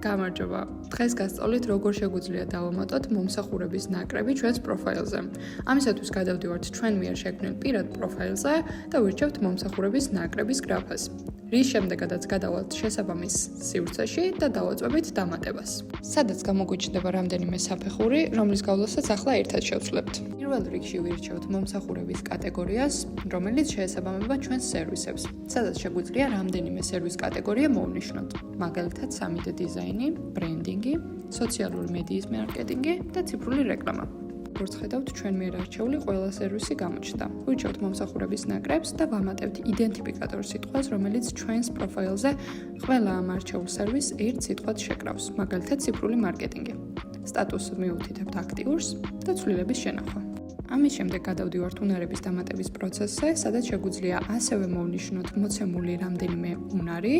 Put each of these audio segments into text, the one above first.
გამარჯობა. დღეს გასწავლით, როგორ შეგვიძლია დავამატოთ მომსახურების ნაკრები ჩვენს პროფაილზე. ამისათვის გადავდივართ ჩვენ მიერ შექმნილ პირად პროფაილზე და ვირჩევთ მომსახურების ნაკრების გრაფას. რის შემდეგაც გადავალთ შესაბამის სივრცეში და დავაწვევით დამატებას. სადაც გამოგვიჩნდება რამდენიმე საფეხური, რომლის გავლასაც ახლა ერთად შევცვლებთ. პირველ რიგში ვირჩევთ მომსახურების კატეგორიას, რომელიც შეესაბამება ჩვენს სერვისებს, სადაც შეგვიძლია რამდენიმე სერვის კატეგორია მოვნიშნოთ. მაგალითად 3D დიზაინი, ბრენდინგი, სოციალური მედიის მარკეტინგი და ციფრული რეკლამა. როგორც ხედავთ, ჩვენ მიერ არჩეული ყველა სერვისი გამოჩნდა. ვირჩევთ მომსახურების ნაკრებს და ვამატებთ იდენტიფიკატორ სიტყვას, რომელიც ჩვენს პროფაილზე ყველა ამ არჩეულ სერვისს ერთ სიტყვად შეკრავს, მაგალითად ციფრული მარკეტინგი. სტატუსს მივუთითებთ აქტიურს და ცვლილების შენახვა. ამის შემდეგ გადავდივართ უნარების დამატების პროცესზე, სადაც შეგვიძლია ასევე მოვნიშნოთ მოცემული რამდენიმე უნარი,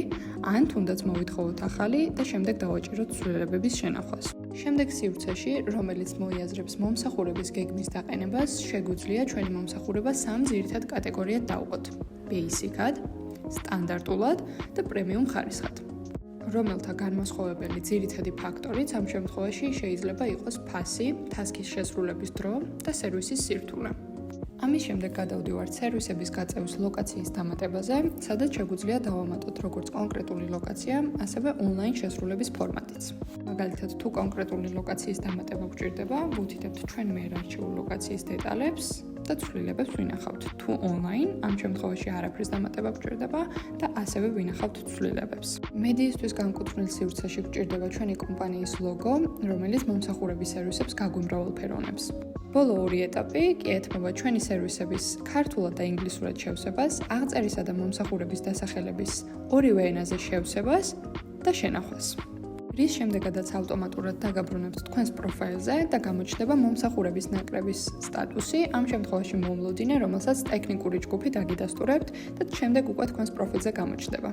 ან თუნდაც მოვითხოვოთ ახალი და შემდეგ დავაჭიროთ ცვლილებების შენახვას. შემდეგ სივრცეში, რომელიც მოიაზრებს მომსახურების გეგმის დაყენებას, შეგვიძლია ჩვენი მომსახურება 3 ძირითად კატეგორიად დავუყოთ: ბეისიკად, სტანდარტულად და პრემიუმ ხარისხად. რომელთა განმასხვავებელი ძირითადი ფაქტორიც ამ შემთხვევაში შეიძლება იყოს ფასი, ტასკის შესრულების დრო და სერვისის სირთულე. ამის შემდეგ გადავდივართ სერვისების გაწევის ლოკაციის დამატებაზე, სადაც შეგვიძლია დავამატოთ როგორც კონკრეტული ლოკაცია, ასევე ონლაინ შესრულების ფორმატიც. მაგალითად, თუ კონკრეტული ლოკაციის დამატება გვჭირდება, ვუთითებთ ჩვენ მიერ არჩეულ ლოკაციის დეტალებს და ცვლილებებს ვინახავთ. თუ ონლაინ, ამ შემთხვევაში არაფრის დამატება გვჭირდება და ასევე ვინახავთ ცვლილებებს. მედიისთვის განკუთვნილ სივრცეში გვჭირდება ჩვენი კომპანიის ლოგო, რომელიც მომსახურების სერვისებს გაგვიმრავალფეროვნებს. ბოლო ორი ეტაპი კი ეთმობა ჩვენი სერვისების ქართულად და ინგლისურად შევსებას, აღწერისა და მომსახურების დასახელების ორივე ენაზე შევსებას და შენახვას. რის შემდეგაც ავტომატურად დაგაბრუნებთ თქვენს პროფაილზე და გამოჩნდება მომსახურების ნაკრების სტატუსი, ამ შემთხვევაში მომლოდინე, რომელსაც ტექნიკური ჯგუფი დაგიდასტურებთ და შემდეგ უკვე თქვენს პროფილზე გამოჩნდება.